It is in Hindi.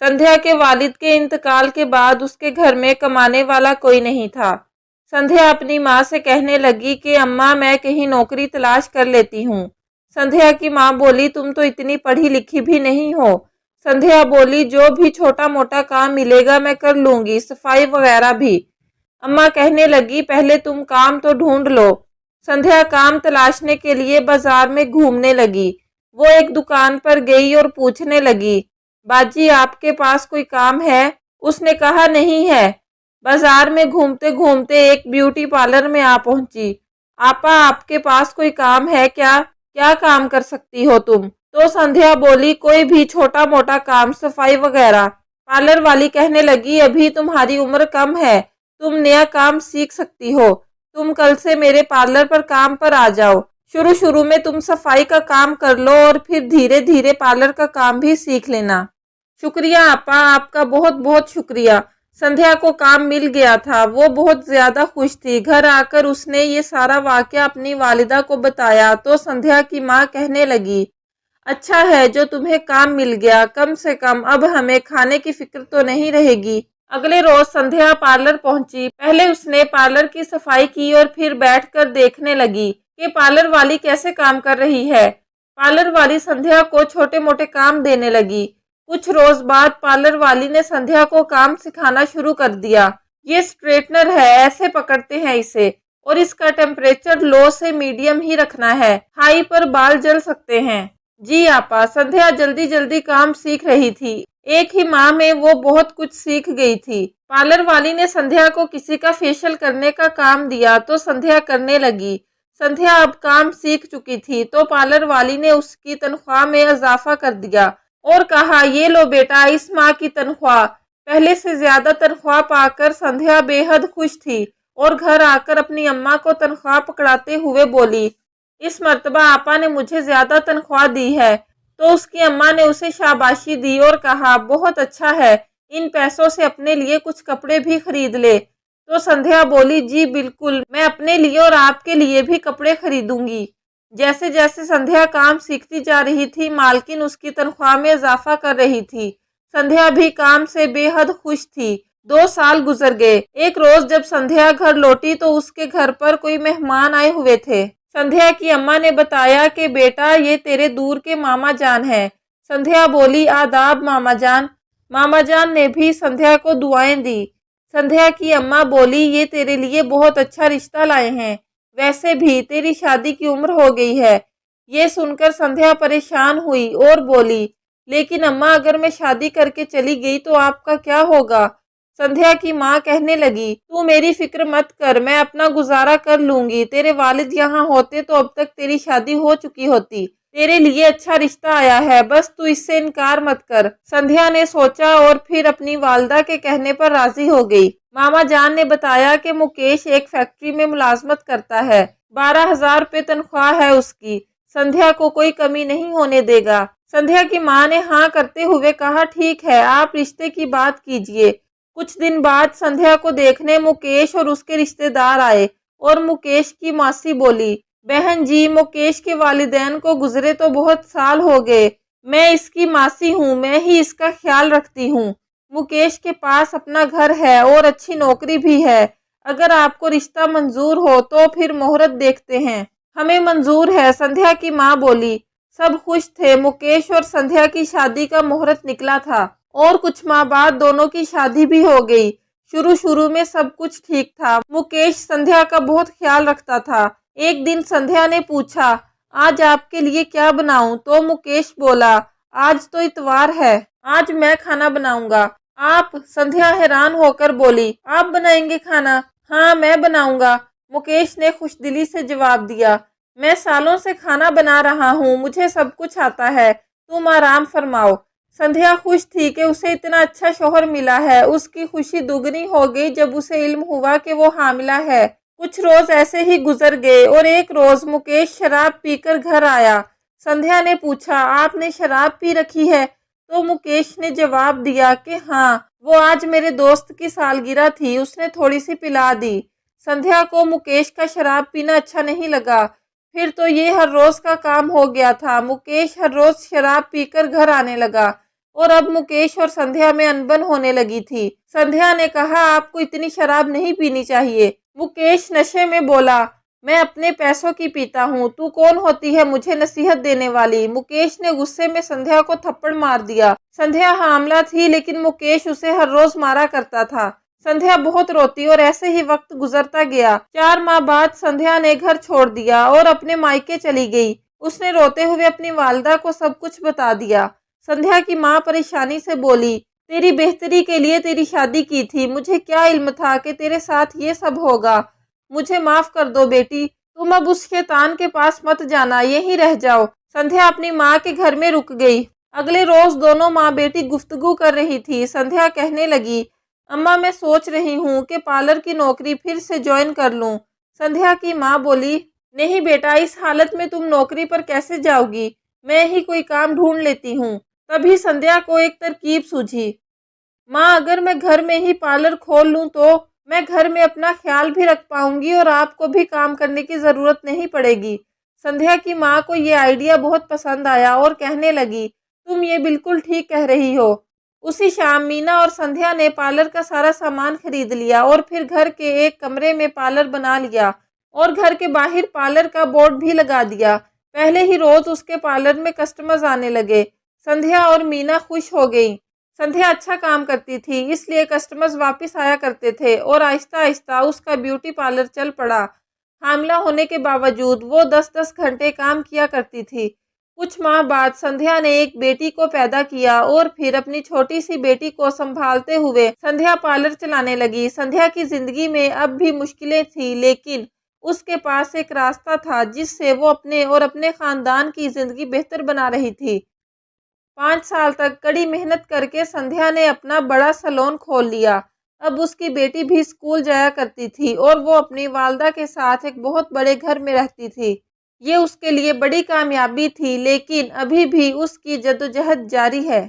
संध्या के वालिद के इंतकाल के बाद उसके घर में कमाने वाला कोई नहीं था। संध्या अपनी माँ से कहने लगी कि अम्मा मैं कहीं नौकरी तलाश कर लेती हूँ। संध्या की माँ बोली तुम तो इतनी पढ़ी लिखी भी नहीं हो। संध्या बोली जो भी छोटा मोटा काम मिलेगा मैं कर लूँगी, सफाई वगैरह भी। अम्मा कहने लगी पहले तुम काम तो ढूंढ लो। संध्या काम तलाशने के लिए बाजार में घूमने लगी। वो एक दुकान पर गई और पूछने लगी बाजी आपके पास कोई काम है? उसने कहा नहीं है। बाजार में घूमते घूमते एक ब्यूटी पार्लर में आ पहुंची। आपा आपके पास कोई काम है क्या? क्या काम कर सकती हो तुम? तो संध्या बोली कोई भी छोटा मोटा काम, सफाई वगैरह। पार्लर वाली कहने लगी अभी तुम्हारी उम्र कम है, तुम नया काम सीख सकती हो। तुम कल से मेरे पार्लर पर काम पर आ जाओ। शुरू शुरू में तुम सफाई का काम कर लो और फिर धीरे धीरे पार्लर का काम भी सीख लेना। शुक्रिया आपा, आपका बहुत बहुत शुक्रिया। संध्या को काम मिल गया था। वो बहुत ज़्यादा खुश थी। घर आकर उसने ये सारा वाक़या अपनी वालिदा को बताया तो संध्या की माँ कहने लगी अच्छा है जो तुम्हें काम मिल गया, कम से कम अब हमें खाने की फिक्र तो नहीं रहेगी। अगले रोज संध्या पार्लर पहुंची। पहले उसने पार्लर की सफाई की और फिर बैठकर देखने लगी कि पार्लर वाली कैसे काम कर रही है। पार्लर वाली संध्या को छोटे मोटे काम देने लगी। कुछ रोज बाद पार्लर वाली ने संध्या को काम सिखाना शुरू कर दिया। ये स्ट्रेटनर है, ऐसे पकड़ते हैं इसे और इसका टेम्परेचर लो से मीडियम ही रखना है, हाई पर बाल जल सकते हैं। जी आपा। संध्या जल्दी जल्दी काम सीख रही थी। एक ही माह में वो बहुत कुछ सीख गई थी। पार्लर वाली ने संध्या को किसी का फेशियल करने का काम दिया तो संध्या करने लगी। संध्या अब काम सीख चुकी थी तो पार्लर वाली ने उसकी तनख्वाह में इजाफा कर दिया और कहा ये लो बेटा इस माह की तनख्वाह। पहले से ज्यादा तनख्वाह पाकर संध्या बेहद खुश थी और घर आकर अपनी अम्मा को तनख्वाह पकड़ाते हुए बोली इस मर्तबा आपा ने मुझे ज्यादा तनख्वाह दी है। तो उसकी अम्मा ने उसे शाबाशी दी और कहा बहुत अच्छा है, इन पैसों से अपने लिए कुछ कपड़े भी खरीद ले। तो संध्या बोली जी बिल्कुल, मैं अपने लिए और आपके लिए भी कपड़े खरीदूंगी। जैसे जैसे संध्या काम सीखती जा रही थी मालकिन उसकी तनख्वाह में इजाफा कर रही थी। संध्या भी काम से बेहद खुश थी। 2 साल गुजर गए। एक रोज जब संध्या घर लौटी तो उसके घर पर कोई मेहमान आए हुए थे। संध्या की अम्मा ने बताया कि बेटा ये तेरे दूर के मामा जान हैं। संध्या बोली आदाब मामा जान। मामा जान ने भी संध्या को दुआएं दी। संध्या की अम्मा बोली ये तेरे लिए बहुत अच्छा रिश्ता लाए हैं, वैसे भी तेरी शादी की उम्र हो गई है। ये सुनकर संध्या परेशान हुई और बोली लेकिन अम्मा अगर मैं शादी करके चली गई तो आपका क्या होगा? संध्या की माँ कहने लगी तू मेरी फिक्र मत कर, मैं अपना गुजारा कर लूंगी। तेरे वालिद यहाँ होते तो अब तक तेरी शादी हो चुकी होती। तेरे लिए अच्छा रिश्ता आया है, बस तू इससे इनकार मत कर। संध्या ने सोचा और फिर अपनी वालदा के कहने पर राजी हो गई। मामा जान ने बताया कि मुकेश एक फैक्ट्री में मुलाजमत करता है, 12,000 रुपये तनख्वाह है उसकी। संध्या को कोई कमी नहीं होने देगा। संध्या की माँ ने हाँ करते हुए कहा ठीक है, आप रिश्ते की बात कीजिए। कुछ दिन बाद संध्या को देखने मुकेश और उसके रिश्तेदार आए और मुकेश की मासी बोली बहन जी मुकेश के वालिदैन को गुजरे तो बहुत साल हो गए, मैं इसकी मासी हूँ, मैं ही इसका ख्याल रखती हूँ। मुकेश के पास अपना घर है और अच्छी नौकरी भी है। अगर आपको रिश्ता मंजूर हो तो फिर मुहूर्त देखते हैं। हमें मंजूर है, संध्या की माँ बोली। सब खुश थे। मुकेश और संध्या की शादी का मुहूर्त निकला था और कुछ माह बाद दोनों की शादी भी हो गई। शुरू शुरू में सब कुछ ठीक था। मुकेश संध्या का बहुत ख्याल रखता था। एक दिन संध्या ने पूछा आज आपके लिए क्या बनाऊं? तो मुकेश बोला आज तो इतवार है, आज मैं खाना बनाऊंगा। आप? संध्या हैरान होकर बोली आप बनाएंगे खाना? हाँ मैं बनाऊंगा। मुकेश ने खुशदिली से जवाब दिया मैं सालों से खाना बना रहा हूँ, मुझे सब कुछ आता है, तुम आराम फरमाओ। संध्या खुश थी कि उसे इतना अच्छा शौहर मिला है। उसकी खुशी दुगनी हो गई जब उसे इल्म हुआ कि वो हामिला है। कुछ रोज ऐसे ही गुजर गए और एक रोज मुकेश शराब पीकर घर आया। संध्या ने पूछा आपने शराब पी रखी है? तो मुकेश ने जवाब दिया कि हाँ, वो आज मेरे दोस्त की सालगिरह थी, उसने थोड़ी सी पिला दी। संध्या को मुकेश का शराब पीना अच्छा नहीं लगा। फिर तो ये हर रोज का काम हो गया था। मुकेश हर रोज शराब पीकर घर आने लगा और अब मुकेश और संध्या में अनबन होने लगी थी। संध्या ने कहा, आपको इतनी शराब नहीं पीनी चाहिए। मुकेश नशे में बोला, मैं अपने पैसों की पीता हूँ, तू कौन होती है मुझे नसीहत देने वाली। मुकेश ने गुस्से में संध्या को थप्पड़ मार दिया। संध्या हामला थी, लेकिन मुकेश उसे हर रोज मारा करता था। संध्या बहुत रोती और ऐसे ही वक्त गुजरता गया। 4 माह बाद संध्या ने घर छोड़ दिया और अपने मायके चली गई। उसने रोते हुए अपनी वालिदा को सब कुछ बता दिया। संध्या की माँ परेशानी से बोली, तेरी बेहतरी के लिए तेरी शादी की थी, मुझे क्या इल्म था कि तेरे साथ ये सब होगा। मुझे माफ कर दो बेटी, तुम अब उस शैतान के पास मत जाना, यहीं रह जाओ। संध्या अपनी माँ के घर में रुक गई। अगले रोज दोनों माँ बेटी गुफ्तगू कर रही थी। संध्या कहने लगी, अम्मा मैं सोच रही हूँ कि पार्लर की नौकरी फिर से ज्वाइन कर लूँ। संध्या की माँ बोली, नहीं बेटा, इस हालत में तुम नौकरी पर कैसे जाओगी, मैं ही कोई काम ढूंढ लेती हूँ। तभी संध्या को एक तरकीब सूझी। माँ, अगर मैं घर में ही पार्लर खोल लूँ तो मैं घर में अपना ख्याल भी रख पाऊंगी और आपको भी काम करने की ज़रूरत नहीं पड़ेगी। संध्या की माँ को ये आइडिया बहुत पसंद आया और कहने लगी, तुम ये बिल्कुल ठीक कह रही हो। उसी शाम मीना और संध्या ने पार्लर का सारा सामान खरीद लिया और फिर घर के एक कमरे में पार्लर बना लिया और घर के बाहर पार्लर का बोर्ड भी लगा दिया। पहले ही रोज उसके पार्लर में कस्टमर्स आने लगे। संध्या और मीना खुश हो गई। संध्या अच्छा काम करती थी, इसलिए कस्टमर्स वापस आया करते थे और आहिस्ता आहिस्ता उसका ब्यूटी पार्लर चल पड़ा। हामला होने के बावजूद वो 10-10 घंटे काम किया करती थी। कुछ माह बाद संध्या ने एक बेटी को पैदा किया और फिर अपनी छोटी सी बेटी को संभालते हुए संध्या पार्लर चलाने लगी। संध्या की जिंदगी में अब भी मुश्किलें थी, लेकिन उसके पास एक रास्ता था जिससे वो अपने और अपने खानदान की जिंदगी बेहतर बना रही थी। 5 साल तक कड़ी मेहनत करके संध्या ने अपना बड़ा सैलून खोल लिया। अब उसकी बेटी भी स्कूल जाया करती थी और वो अपनी वालिदा के साथ एक बहुत बड़े घर में रहती थी। ये उसके लिए बड़ी कामयाबी थी, लेकिन अभी भी उसकी जद्दोजहद जारी है।